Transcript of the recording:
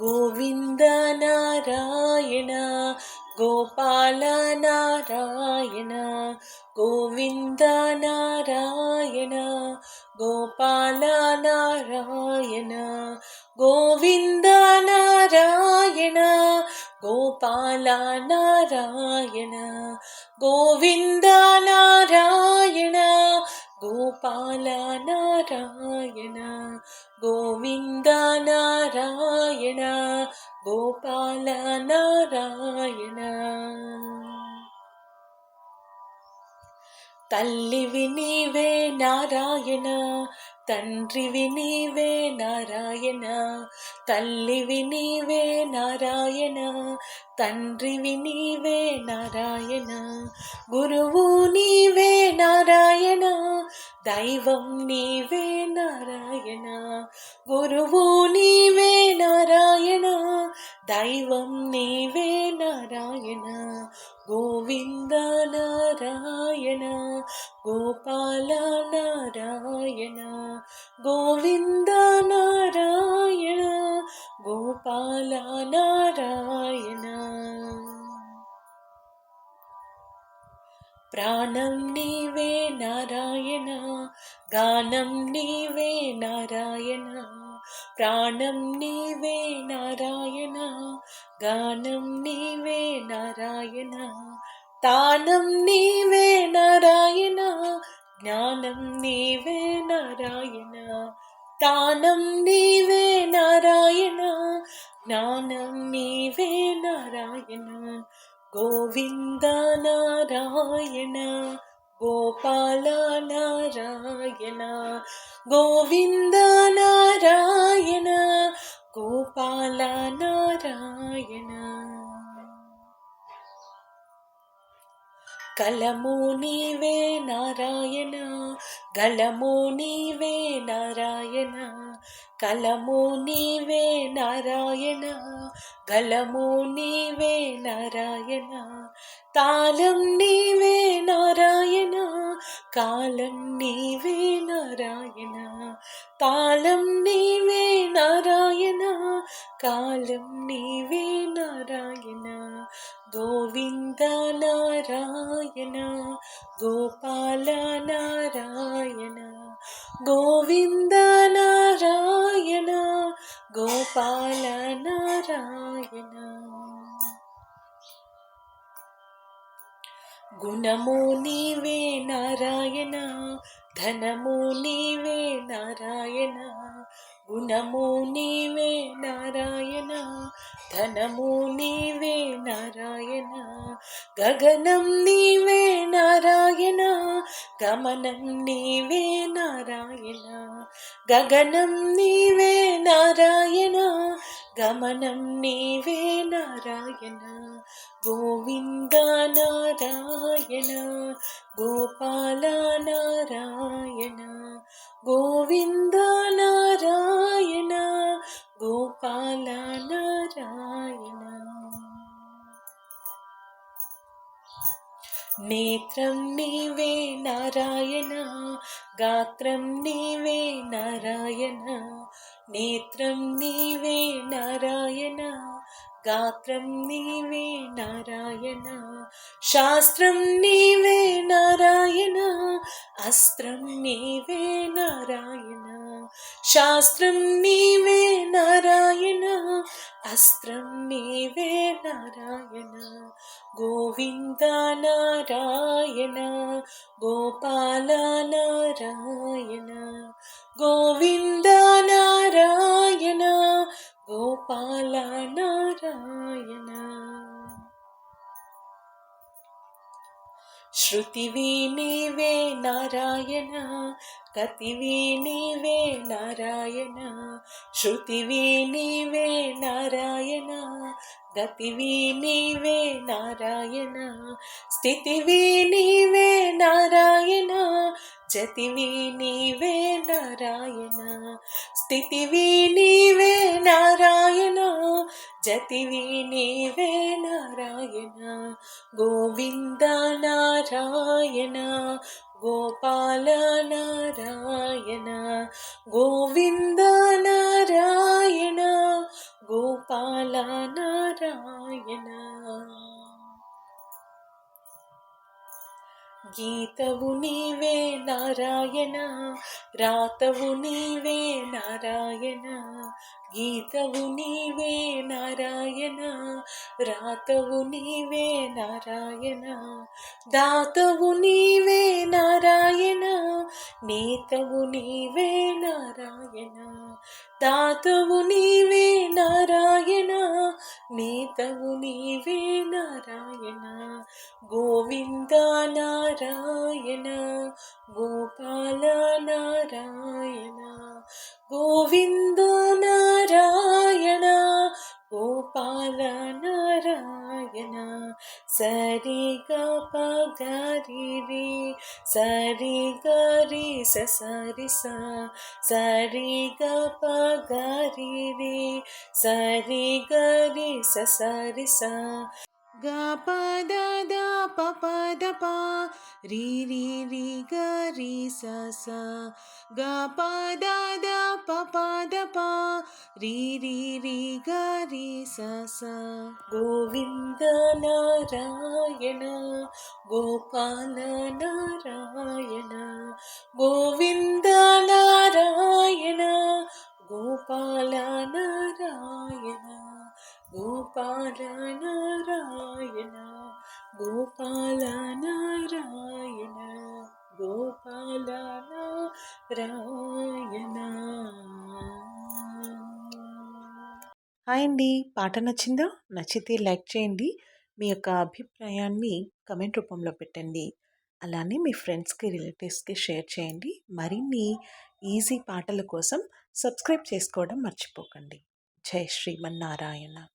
గోవింద నారాయణ గోపాల నారాయణ గోవింద నారాయణ గోపాల నారాయణ గోవింద నారాయణ గోపాల నారాయణ గోవింద నారాయణ గోపాల నారాయణ గోవింద నారాయణ గోపాల నారాయణ. తల్లివి నీవే నారాయణ, తండ్రివి నీవే నారాయణ. తల్లివి నీవే నారాయణ, తండ్రివి నీవే నారాయణ. గురువు నీవే నారాయణ, దైవం నీవే నారాయణ. గురువు నీవే నారాయణ, దైవం నీవే నారాయణ. గోవింద నారాయణ గోపాల నారాయణ గోవింద నారాయణ గోపాల నారాయణ. ప్రాణం నీవే నారాయణ, గానం నీవే నారాయణ. ప్రాణం నీవే నారాయణ, గానం నీవే నారాయణ. తానం నీవే నారాయణ, జ్ఞానం నీవే నారాయణ. తానం నీవే నారాయణ, జ్ఞానం నీవే నారాయణ. గోవింద నారాయణ గోపాల నారాయణ గోవింద నారాయణ గోపాల నారాయణ. కలము నీవే నారాయణ, గలము నీవే నారాయణ. కలము నీవే నారాయణ, గలము నీవే నారాయణ. తాళం నీవే నారాయణ, కాలం నీవే నారాయణ. తాళం నీవే నారాయణ, కాలం నీవే నారాయణ. గోవింద నారాయణ గోపాల నారాయణ గోవింద నారాయణ గోపాల నారాయణ. గుణము నీవే నారాయణ, ధనము నీవే నారాయణ. గుణము నీవే నారాయణ, ధనము నీవే నారాయణ. గగనం నీవే నారాయణ, గమనం నీవే నారాయణ. గగనం నీవే నారాయణ, గమనం నీవే నారాయణ. గోవింద నారాయణ గోపాల నారాయణ గోవింద నారాయణ గోపాల నారాయణ. నేత్రం నీవే నారాయణ, గాత్రం నీవే నారాయణ. నేత్రం నీవే నారాయణ, గాత్రం నీవే నారాయణ. శాస్త్రం నీవే నారాయణ, అస్త్రం నీవే నారాయణ. శాస్త్రం నీవే నారాయణ, అస్త్రం నీవే నారాయణ. గోవింద నారాయణ గోపాల నారాయణ గోవింద నారాయణ గోపాల నారాయణ. శృతివి నీవే నారాయణ, గతివి నీవే నారాయణ. శృతివి నీవే నారాయణ, గతివి నీవే నారాయణ. స్థితివి నీవే నారాయణ, జతివి నీవే నారాయణ. స్థితివి నీవే నారాయణ, జతివి నీవే నారాయణ గోవింద నారాయణ గోపాల నారాయణ గోవింద నారాయణ గోపాల నారాయణ గీతవు నీవే నారాయణ రాతవు నీవే నారాయణ గీతవు నీవే నారాయణ రాతవు నీవే నారాయణ దాతవు నీవే నారాయణ నేతవు నీవే నారాయణ దాతవు నీవే నారాయణ నేతవు నీవే నారాయణ గోవింద నారాయణ గోపాల నారాయణ గోవింద నారాయణ గోపాల నారాయణ సరి గ ప గరి రి సరి గరి సరి స సరి గ ప గరి రి సరి గరి సరి స గ ప ద ద ప ప ద ప రి రి రి గ రి స స గ ప ద ద ప ప ద ప రి రి రి గ రి స స గోవింద నారాయణ గోపాల నారాయణ గోవింద నారాయణ గోపాల నారాయణ గోపాల నారాయణ గోపాల నారాయణ గోపాల నారాయణ. హాయ్ అండి, పాట నచ్చిందా? నచ్చితే లైక్ చేయండి. మీ యొక్క అభిప్రాయాన్ని కమెంట్ రూపంలో పెట్టండి. అలానే మీ ఫ్రెండ్స్కి రిలేటివ్స్కి షేర్ చేయండి. మరిన్ని ఈజీ పాటల కోసం సబ్స్క్రైబ్ చేసుకోవడం మర్చిపోకండి. జై శ్రీమన్నారాయణ.